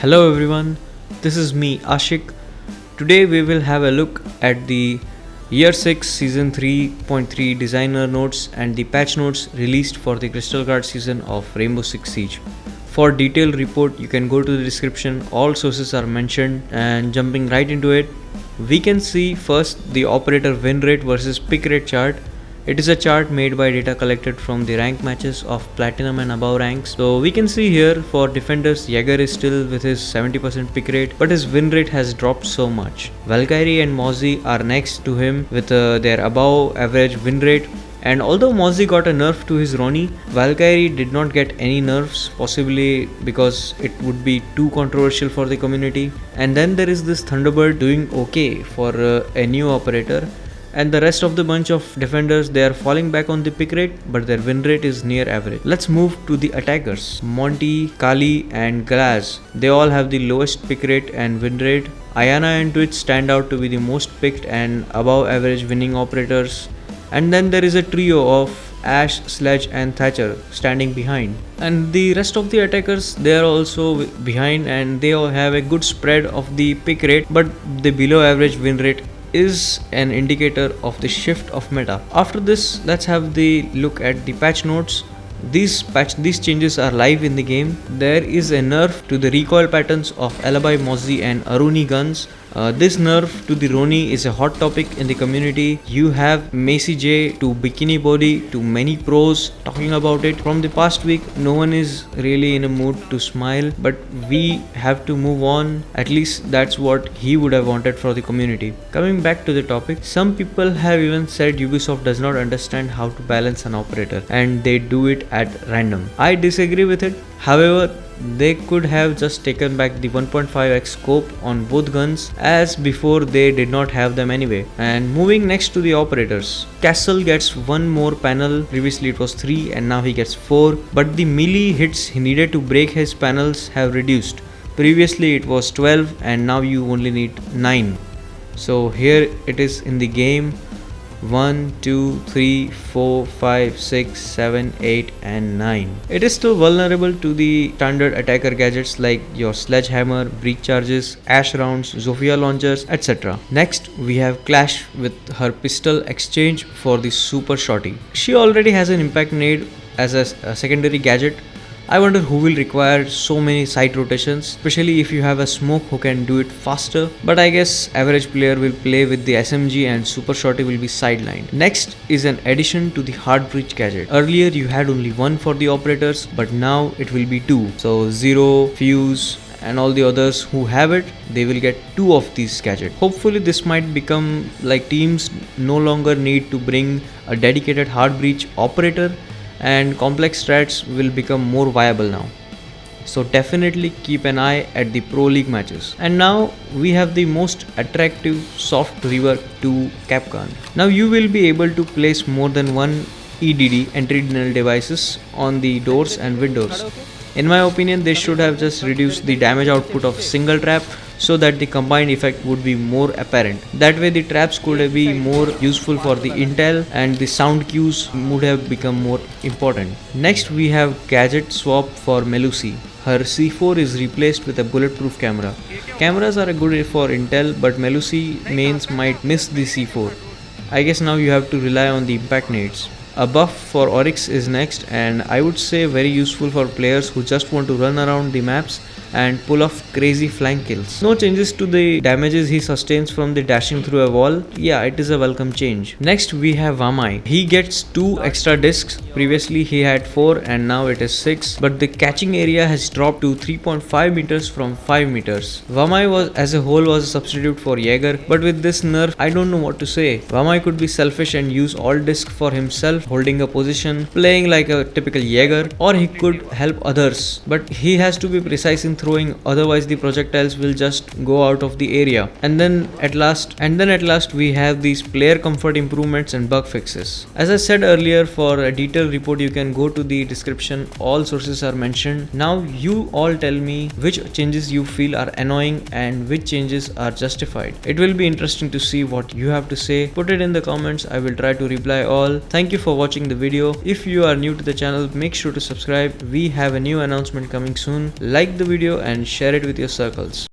Hello everyone, this is me aashiq. Today we will have a look at the Year 6 Season 3.3 designer notes and the patch notes released for the Crystal Guard season of Rainbow Six Siege. For detailed report you can go to the description, all sources are mentioned, and jumping right into it, we can see first the operator win rate versus pick rate chart. It is a chart made by data collected from the rank matches of platinum and above ranks. So we can see here for defenders, Jaeger is still with his 70% pick rate, but his win rate has dropped so much. Valkyrie and Mozzie are next to him with their above average win rate. And although Mozzie got a nerf to his Ronnie, Valkyrie did not get any nerfs, possibly because it would be too controversial for the community. And then there is this Thunderbird doing okay for a new operator. And the rest of the bunch of defenders, they are falling back on the pick rate, but their win rate is near average. Let's move to the attackers. Monty, Kali and Glaz, they all have the lowest pick rate and win rate. Ayana and Twitch stand out to be the most picked and above average winning operators. And then there is a trio of Ash, Sledge and Thatcher standing behind. And the rest of the attackers, they are also behind, and they all have a good spread of the pick rate, but the below average win rate is an indicator of the shift of meta. After this, let's have the look at the patch notes. These changes are live in the game. There is a nerf to the recoil patterns of Alibi, Mozzie and Aruni guns. This nerf to the Roni is a hot topic in the community. You have Macy J to Bikini Body to many pros talking about it. From the past week, no one is really in a mood to smile, but we have to move on. At least that's what he would have wanted for the community. Coming back to the topic, some people have even said Ubisoft does not understand how to balance an operator and they do it at random. I disagree with it. However, they could have just taken back the 1.5x scope on both guns, as before they did not have them anyway. And moving next to the operators, Castle gets one more panel. Previously it was 3 and now he gets 4, but the melee hits he needed to break his panels have reduced. Previously it was 12 and now you only need 9. So here it is in the game: 1, 2, 3, 4, 5, 6, 7, 8 and 9. It is still vulnerable to the standard attacker gadgets like your sledgehammer, breach charges, ash rounds, Zofia launchers, etc. Next we have Clash with her pistol exchange for the super shorty. She already has an impact nade as a secondary gadget. I wonder who will require so many side rotations, especially if you have a smoke who can do it faster. But I guess average player will play with the SMG and super shorty will be sidelined. Next is an addition to the hard breach gadget. Earlier you had only one for the operators, but now it will be 2. So Zero, Fuse and all the others who have it, they will get 2 of these gadgets. Hopefully this might become like teams no longer need to bring a dedicated hard breach operator, and complex strats will become more viable now. So definitely keep an eye at the Pro League matches. And now we have the most attractive soft rework to Kapkan. Now you will be able to place more than one EDD, entry denial devices, on the doors and windows. In my opinion, they should have just reduced the damage output of single trap so that the combined effect would be more apparent. That way the traps could be more useful for the intel and the sound cues would have become more important. Next we have gadget swap for Melusi. Her C4 is replaced with a bulletproof camera. Cameras are good for intel, but Melusi mains might miss the C4. I guess now you have to rely on the impact nades. A buff for Oryx is next, and I would say very useful for players who just want to run around the maps and pull off crazy flank kills. No changes to the damages he sustains from the dashing through a wall. Yeah, it is a welcome change. Next we have Wamai. He gets 2 extra discs. Previously he had 4 and now it is 6, but the catching area has dropped to 3.5 meters from 5 meters. Wamai was as a whole was a substitute for Jaeger, but with this nerf I don't know what to say. Wamai could be selfish and use all discs for himself, holding a position, playing like a typical Jaeger, or he could help others, but he has to be precise in throwing, otherwise the projectiles will just go out of the area. And then at last we have these player comfort improvements and bug fixes. As I said earlier, for a detailed report you can go to the description, all sources are mentioned. Now you all tell me which changes you feel are annoying and which changes are justified. It will be interesting to see what you have to say. Put it in the comments, I will try to reply all. Thank you for for watching the video. If you are new to the channel, make sure to subscribe. We have a new announcement coming soon. Like the video and share it with your circles.